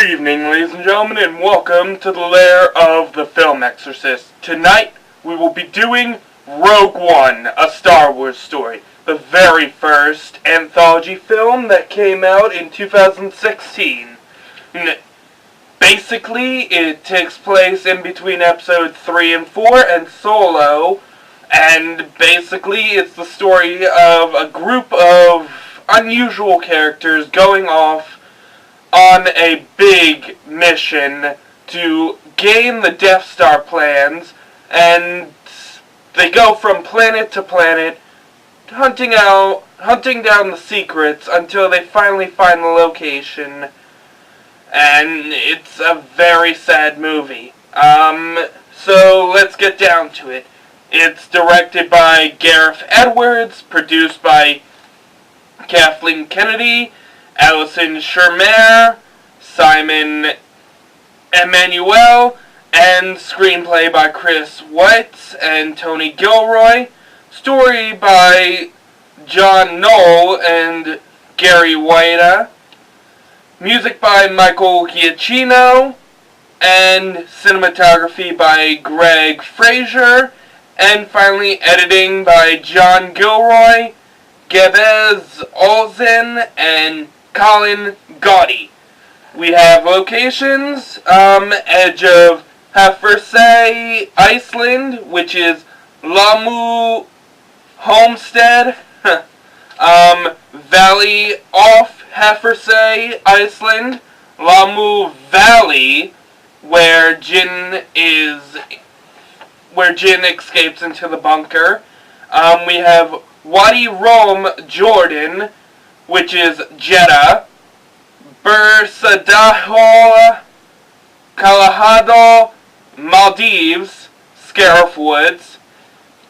Good evening, ladies and gentlemen, and welcome to the lair of the film exorcist. Tonight, we will be doing Rogue One, a Star Wars story. The very first anthology film that came out in 2016. Basically, it takes place in between episodes 3 and 4 and Solo, and basically it's the story of a group of unusual characters going off on a big mission to gain the Death Star plans, and they go from planet to planet, hunting down the secrets until they finally find the location, and it's a very sad movie. So let's get down to it. It's directed by Gareth Edwards, produced by Kathleen Kennedy, Alison Shermer, Simon Emmanuel, and screenplay by Chris Weitz and Tony Gilroy. Story by John Knoll and Gary Whita. Music by Michael Giacchino. And cinematography by Greg Fraser. And finally editing by John Gilroy, Gabez Olsen, and Colin Gaudy. We have locations, edge of Hafersay, Iceland, which is Lamu Homestead, Valley off Hafersay, Iceland, Lamu Valley, where Jin escapes into the bunker. We have Wadi Rum, Jordan, which is Jeddah, Bursadahol, Kalahado, Maldives, Scariff Woods,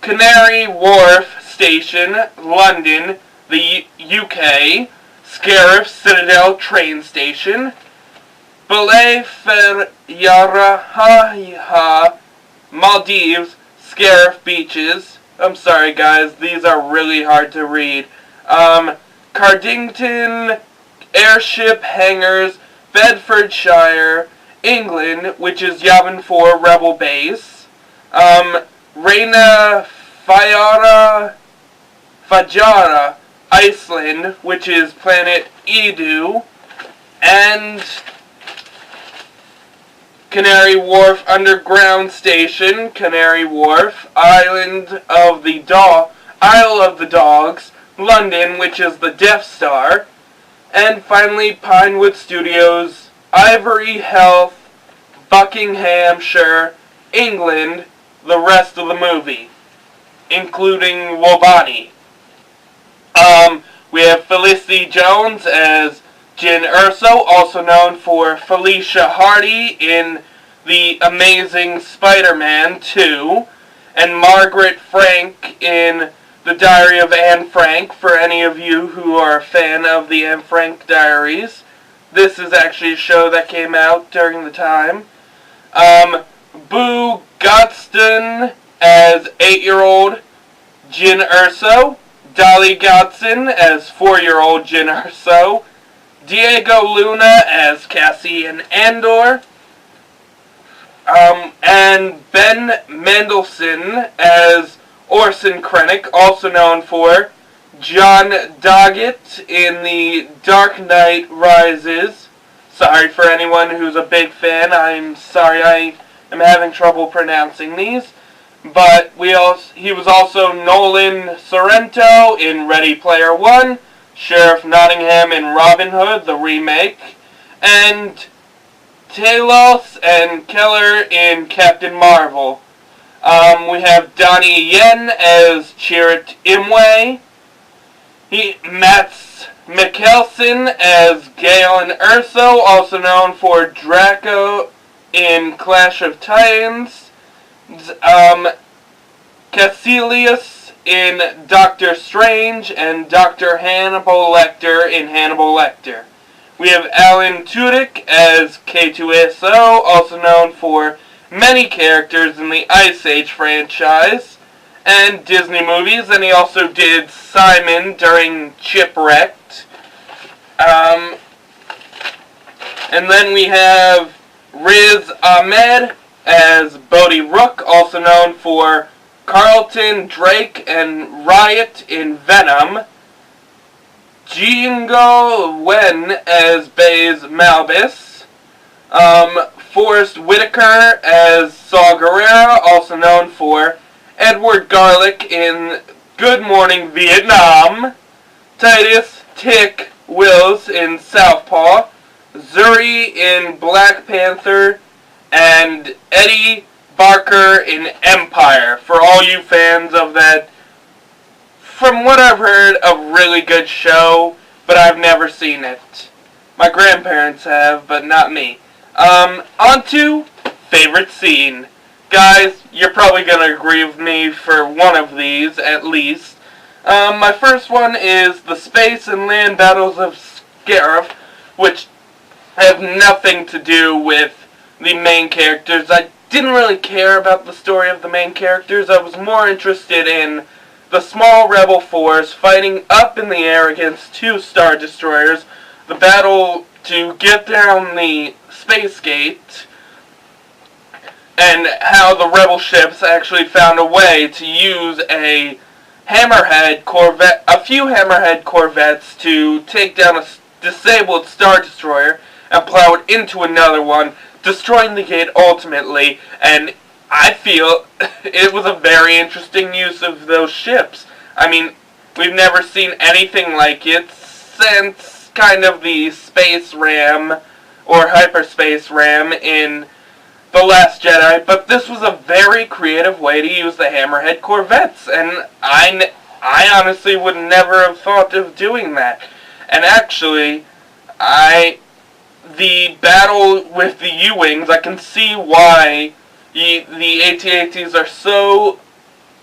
Canary Wharf Station, London, the UK, Scariff Citadel Train Station, Balay Feryaraha, Maldives, Scariff Beaches. I'm sorry guys, these are really hard to read. Cardington Airship Hangars, Bedfordshire, England, which is Yavin 4 Rebel Base. Reina Fajara, Iceland, which is Planet Edu. And Canary Wharf Underground Station, Canary Wharf, Isle of the Dogs, London, which is the Death Star, and finally Pinewood Studios, Ivory Heath, Buckinghamshire, England, the rest of the movie, including Wobani. We have Felicity Jones as Jyn Erso, also known for Felicia Hardy in The Amazing Spider-Man 2, and Margaret Frank in The Diary of Anne Frank, for any of you who are a fan of the Anne Frank Diaries. This is actually a show that came out during the time. Boo Godston as 8-year-old Jyn Erso, Dolly Godson as 4-year-old Jyn Erso, Diego Luna as Cassian Andor, and Ben Mendelsohn as Orson Krennic, also known for John Doggett in The Dark Knight Rises. Sorry for anyone who's a big fan. I'm sorry I am having trouble pronouncing these. But he was also Nolan Sorrento in Ready Player One, Sheriff Nottingham in Robin Hood, the remake, and Talos and Keller in Captain Marvel. We have Donnie Yen as Chirrut Imwe, Mats Mikkelsen as Galen Erso, also known for Draco in Clash of Titans, Caecilius in Doctor Strange, and Dr. Hannibal Lecter in Hannibal Lecter. We have Alan Tudyk as K2SO, also known for many characters in the Ice Age franchise and Disney movies, and he also did Simon during Chipwrecked. And then we have Riz Ahmed as Bodhi Rook, also known for Carlton, Drake, and Riot in Venom. Jingo Wen as Baze Malbus. Forrest Whitaker as Saw Gerrera, also known for Edward Garlick in Good Morning Vietnam. Titus Tick Wills in Southpaw. Zuri in Black Panther. And Eddie Barker in Empire. For all you fans of that, from what I've heard, a really good show, but I've never seen it. My grandparents have, but not me. On to favorite scene. Guys, you're probably going to agree with me for one of these, at least. My first one is the space and land battles of Scarif, which have nothing to do with the main characters. I didn't really care about the story of the main characters. I was more interested in the small rebel force fighting up in the air against two Star Destroyers, the battle to get down the space gate, and how the rebel ships actually found a way to use a few Hammerhead Corvettes to take down a disabled Star Destroyer and plow it into another one, destroying the gate ultimately. And I feel it was a very interesting use of those ships. I mean, we've never seen anything like it since kind of the space ram or hyperspace ram in The Last Jedi, but this was a very creative way to use the Hammerhead Corvettes, and I honestly would never have thought of doing that. And actually, the battle with the U-Wings, I can see why the AT-ATs are so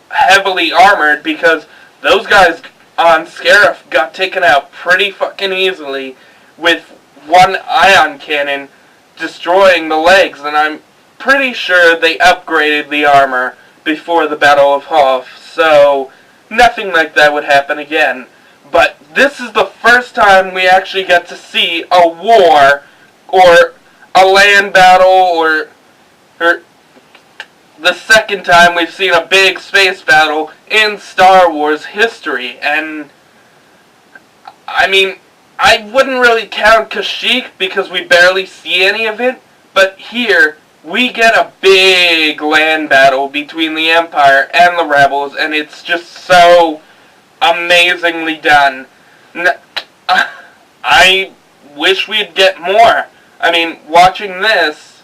heavily armored, because those guys on Scarif got taken out pretty fucking easily with one ion cannon destroying the legs, and I'm pretty sure they upgraded the armor before the Battle of Hoth, so nothing like that would happen again. But this is the first time we actually get to see a war, or a land battle, or the second time we've seen a big space battle in Star Wars history. And I mean, I wouldn't really count Kashyyyk because we barely see any of it, but here we get a big land battle between the Empire and the Rebels, and it's just so amazingly done. I wish we'd get more. I mean, watching this,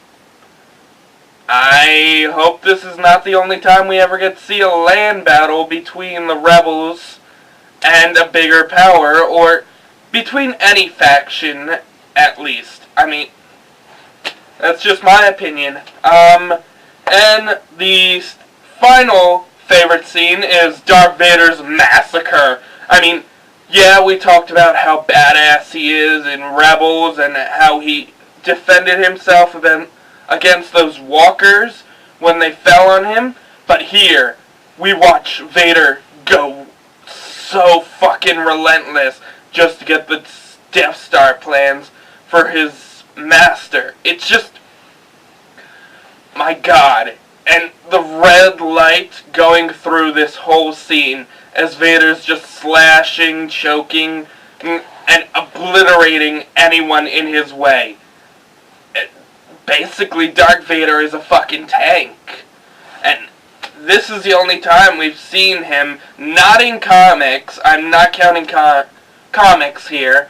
I hope this is not the only time we ever get to see a land battle between the Rebels and a bigger power, or between any faction, at least. I mean, that's just my opinion. And the final favorite scene is Darth Vader's massacre. I mean, yeah, we talked about how badass he is in Rebels and how he defended himself against those walkers when they fell on him, but here we watch Vader go so fucking relentless just to get the Death Star plans for his master. It's just, my god. And the red light going through this whole scene as Vader's just slashing, choking, and obliterating anyone in his way. Basically, Darth Vader is a fucking tank. And this is the only time we've seen him, not in comics, I'm not counting comics here,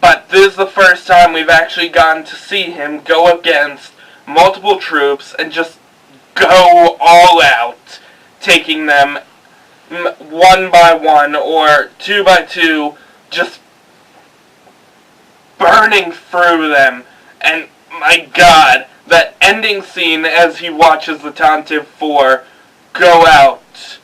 but this is the first time we've actually gotten to see him go against multiple troops and just go all out, taking them one by one or two by two, just burning through them. And my god, that ending scene as he watches the Tantive 4 go out,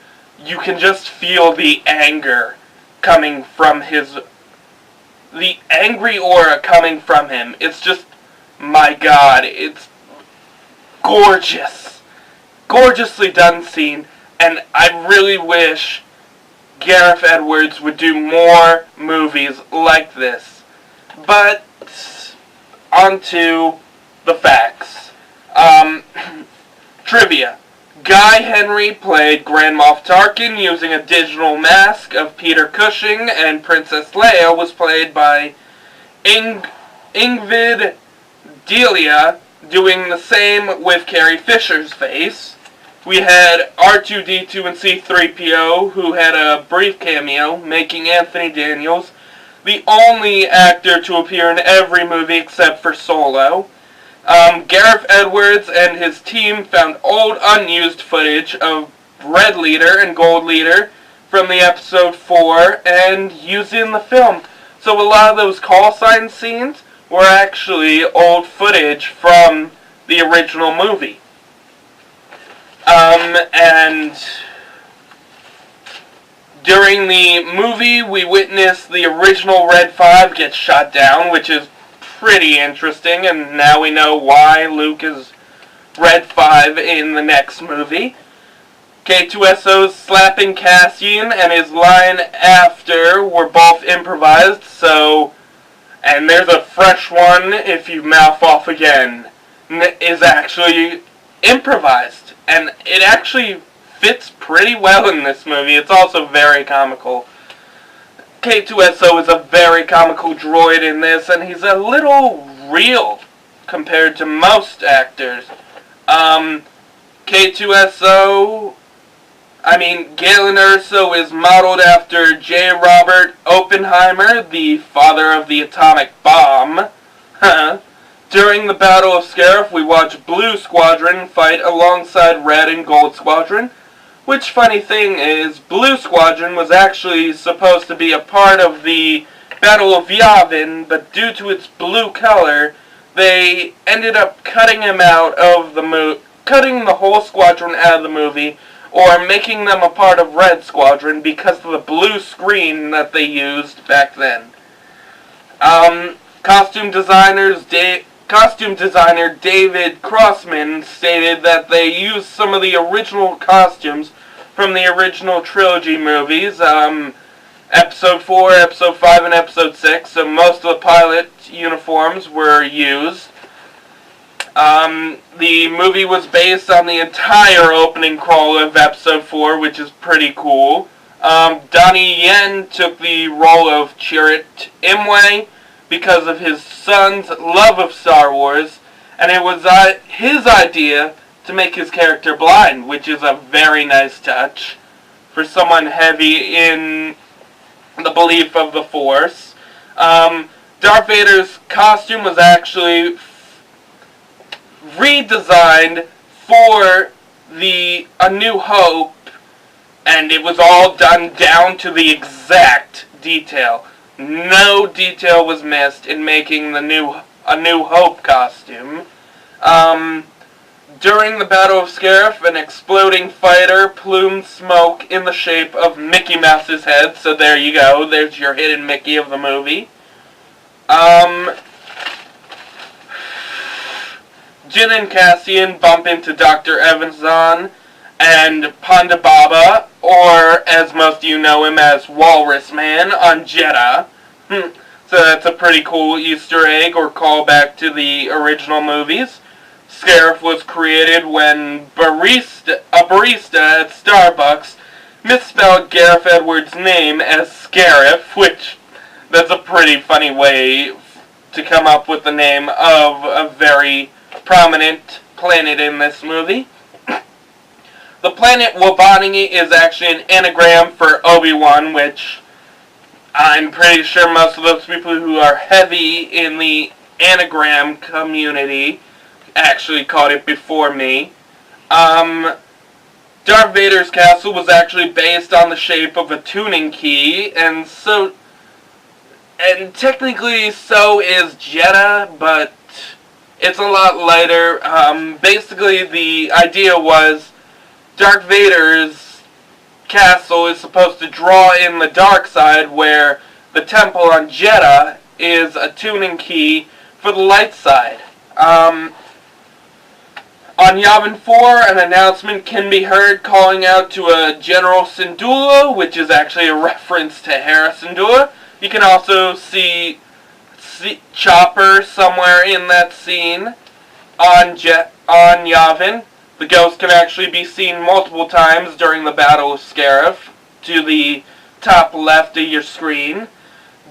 you can just feel the anger coming from the angry aura coming from him. It's just, my god, it's gorgeous. Gorgeously done scene, and I really wish Gareth Edwards would do more movies like this. But onto the facts. Trivia. Guy Henry played Grand Moff Tarkin using a digital mask of Peter Cushing, and Princess Leia was played by Ingrid Delia, doing the same with Carrie Fisher's face. We had R2-D2 and C-3PO, who had a brief cameo, making Anthony Daniels the only actor to appear in every movie except for Solo. Gareth Edwards and his team found old, unused footage of Red Leader and Gold Leader from the episode 4 and used it in the film. So a lot of those call sign scenes were actually old footage from the original movie. And during the movie, we witnessed the original Red 5 get shot down, which is pretty interesting, and now we know why Luke is Red 5 in the next movie. K2SO's slapping Cassian and his line after were both improvised, and there's a fresh one, if you mouth off again, is actually improvised, and it actually fits pretty well in this movie. It's also very comical. K2SO is a very comical droid in this, and he's a little real compared to most actors. K2SO, Galen Erso is modeled after J. Robert Oppenheimer, the father of the atomic bomb. During the Battle of Scarif, we watch Blue Squadron fight alongside Red and Gold Squadron. Which, funny thing is, Blue Squadron was actually supposed to be a part of the Battle of Yavin, but due to its blue color, they ended up cutting him out of the cutting the whole squadron out of the movie, or making them a part of Red Squadron because of the blue screen that they used back then. Costume designer David Crossman stated that they used some of the original costumes from the original trilogy movies, Episode 4, Episode 5, and Episode 6, so most of the pilot uniforms were used. The movie was based on the entire opening crawl of Episode 4, which is pretty cool. Donnie Yen took the role of Chirrut Imwe because of his son's love of Star Wars, and it was his idea to make his character blind, which is a very nice touch for someone heavy in the belief of the Force. Darth Vader's costume was actually redesigned for A New Hope, and it was all done down to the exact detail. No detail was missed in making A New Hope costume. During the Battle of Scarif, an exploding fighter plumed smoke in the shape of Mickey Mouse's head, so there you go, there's your hidden Mickey of the movie. Jin and Cassian bump into Dr. Evazan and Ponda Baba, or as most of you know him as Walrus Man, on Jeddah. So that's a pretty cool Easter egg or callback to the original movies. Scarif was created when a barista at Starbucks misspelled Gareth Edwards' name as Scarif, which that's a pretty funny way to come up with the name of a very prominent planet in this movie. The planet Wabani is actually an anagram for Obi-Wan, which I'm pretty sure most of those people who are heavy in the anagram community actually caught it before me. Darth Vader's castle was actually based on the shape of a tuning key, and technically so is Jeddah, but it's a lot lighter. Basically the idea was Darth Vader's castle is supposed to draw in the dark side, where the temple on Jeddah is a tuning key for the light side. On Yavin 4, an announcement can be heard calling out to a General Syndulla, which is actually a reference to Hera Syndulla. You can also see Chopper somewhere in that scene on Yavin. The ghost can actually be seen multiple times during the Battle of Scarif to the top left of your screen.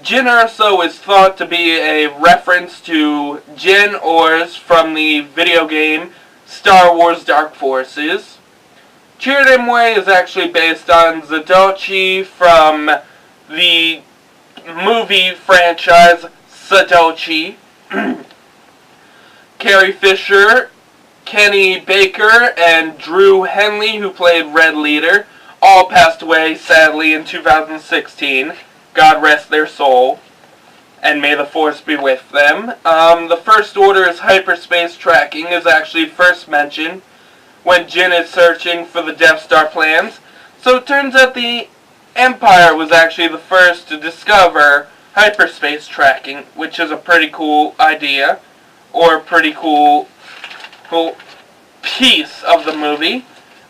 Jyn Erso is thought to be a reference to Jyn Ors from the video game Star Wars Dark Forces. Chirrut Îmwe is actually based on Zatoichi from the movie franchise Zatoichi. Carrie Fisher, Kenny Baker, and Drewe Henley, who played Red Leader, all passed away sadly in 2016. God rest their soul, and may the Force be with them. The First Order's hyperspace tracking is actually first mentioned when Jyn is searching for the Death Star plans. So it turns out the Empire was actually the first to discover hyperspace tracking, which is a pretty cool idea, or a pretty cool piece of the movie.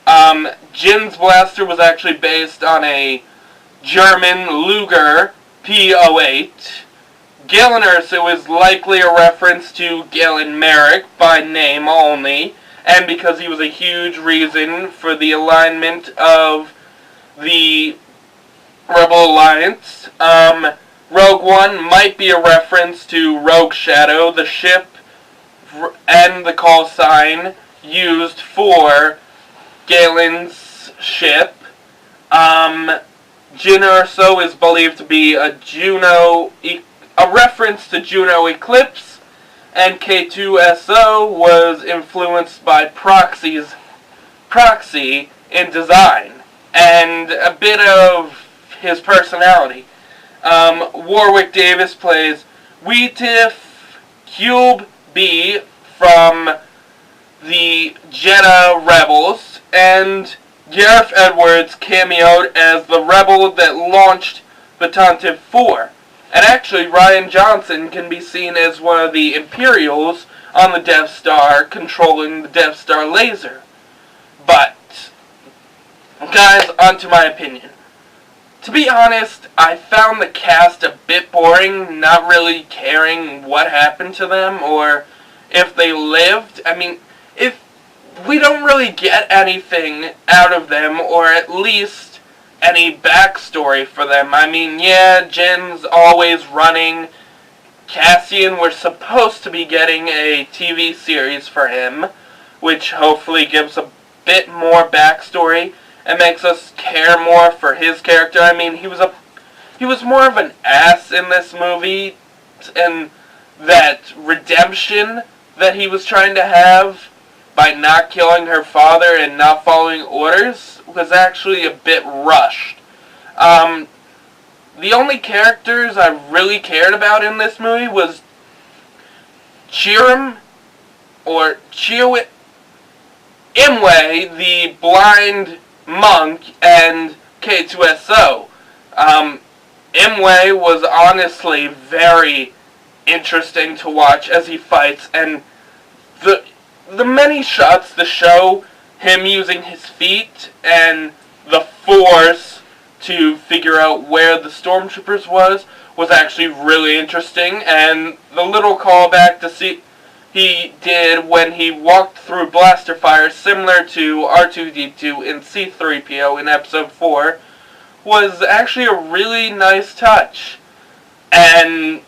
Jyn's blaster was actually based on a German Luger P08. Galen Erso is likely a reference to Galen Merrick by name only, and because he was a huge reason for the alignment of the Rebel Alliance. Rogue One might be a reference to Rogue Shadow, the ship and the call sign used for Galen's ship. Jyn Erso is believed to be a reference to Juno Eclipse, and K2SO was influenced by Proxy in design, and a bit of his personality. Warwick Davis plays Weetif Cube B from the Jedha Rebels, and Gareth Edwards cameoed as the rebel that launched the Tantive 4. And actually, Rian Johnson can be seen as one of the Imperials on the Death Star, controlling the Death Star laser. But, guys, on to my opinion. To be honest, I found the cast a bit boring, not really caring what happened to them, or if they lived. I mean, if we don't really get anything out of them, or at least any backstory for them. I mean, yeah, Jyn's always running. Cassian, we're supposed to be getting a TV series for him, which hopefully gives a bit more backstory and makes us care more for his character. I mean, he was more of an ass in this movie, and that redemption that he was trying to have by not killing her father and not following orders was actually a bit rushed. The only characters I really cared about in this movie was Chirrut Îmwe, the blind monk, and K2SO. Îmwe was honestly very interesting to watch as he fights, and the many shots that show him using his feet and the Force to figure out where the stormtroopers was actually really interesting, and the little callback to see he did when he walked through blaster fire similar to R2-D2 in C-3PO in Episode 4 was actually a really nice touch. And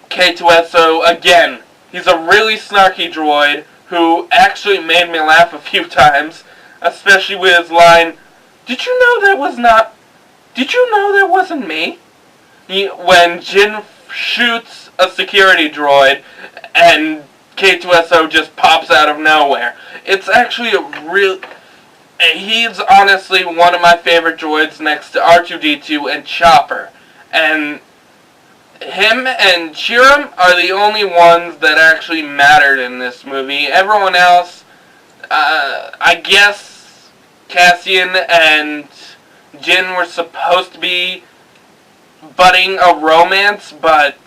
K2SO, again, he's a really snarky droid who actually made me laugh a few times, especially with his line, "Did you know that wasn't me?" When Jyn shoots a security droid and K2SO just pops out of nowhere. It's actually he's honestly one of my favorite droids next to R2-D2 and Chopper. And him and Chirrut are the only ones that actually mattered in this movie. Everyone else, I guess Cassian and Jyn were supposed to be budding a romance, but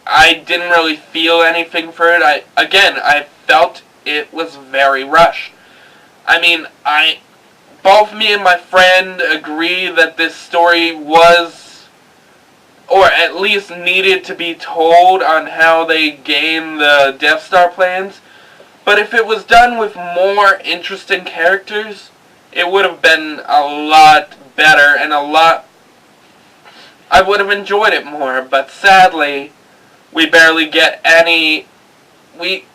I didn't really feel anything for it. I felt it was very rushed. I mean, both me and my friend agree that this story was or at least needed to be told on how they gain the Death Star plans. But if it was done with more interesting characters, it would have been a lot better and I would have enjoyed it more. But sadly, we barely get we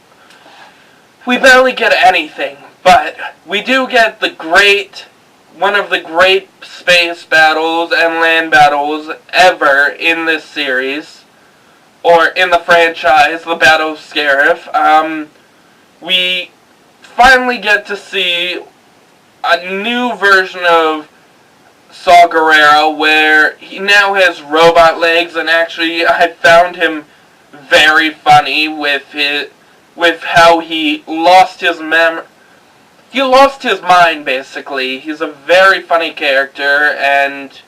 barely get anything. But we do get one of the great space battles and land battles ever in this series, or in the franchise, the Battle of Scarif. We finally get to see a new version of Saw Gerrera, where he now has robot legs, and actually I found him very funny with how he lost his He lost his mind, basically. He's a very funny character, and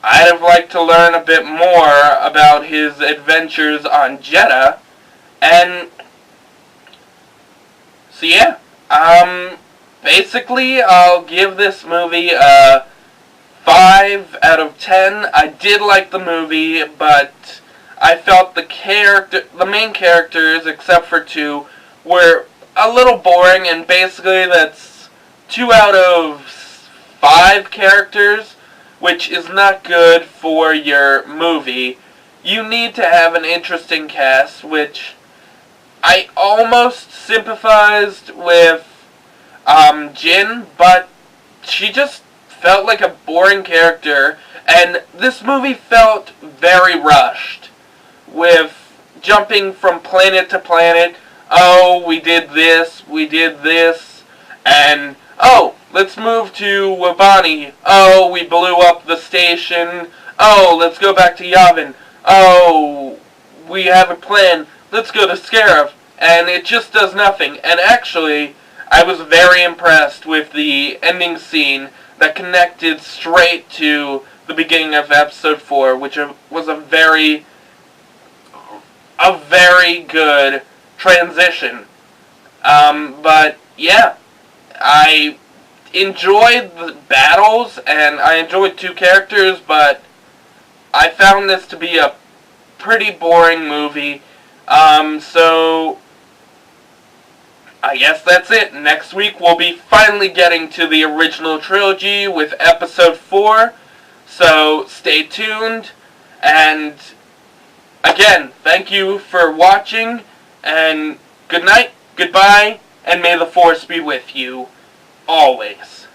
I'd have liked to learn a bit more about his adventures on Jedha. And so yeah, basically I'll give this movie a 5 out of 10. I did like the movie, but I felt the main characters, except for 2, were a little boring, and basically that's 2 out of 5 characters, which is not good for your movie. You need to have an interesting cast, which I almost sympathized with Jin, but she just felt like a boring character, and this movie felt very rushed, with jumping from planet to planet. Oh, we did this, and oh, let's move to Wabani. Oh, we blew up the station. Oh, let's go back to Yavin. Oh, we have a plan. Let's go to Scarif. And it just does nothing. And actually, I was very impressed with the ending scene that connected straight to the beginning of episode 4, which was a very good transition. But yeah, I enjoyed the battles, and I enjoyed 2 characters, but I found this to be a pretty boring movie. So I guess that's it. Next week we'll be finally getting to the original trilogy with episode 4. So stay tuned, and again, thank you for watching, and good night, goodbye, and may the Force be with you always.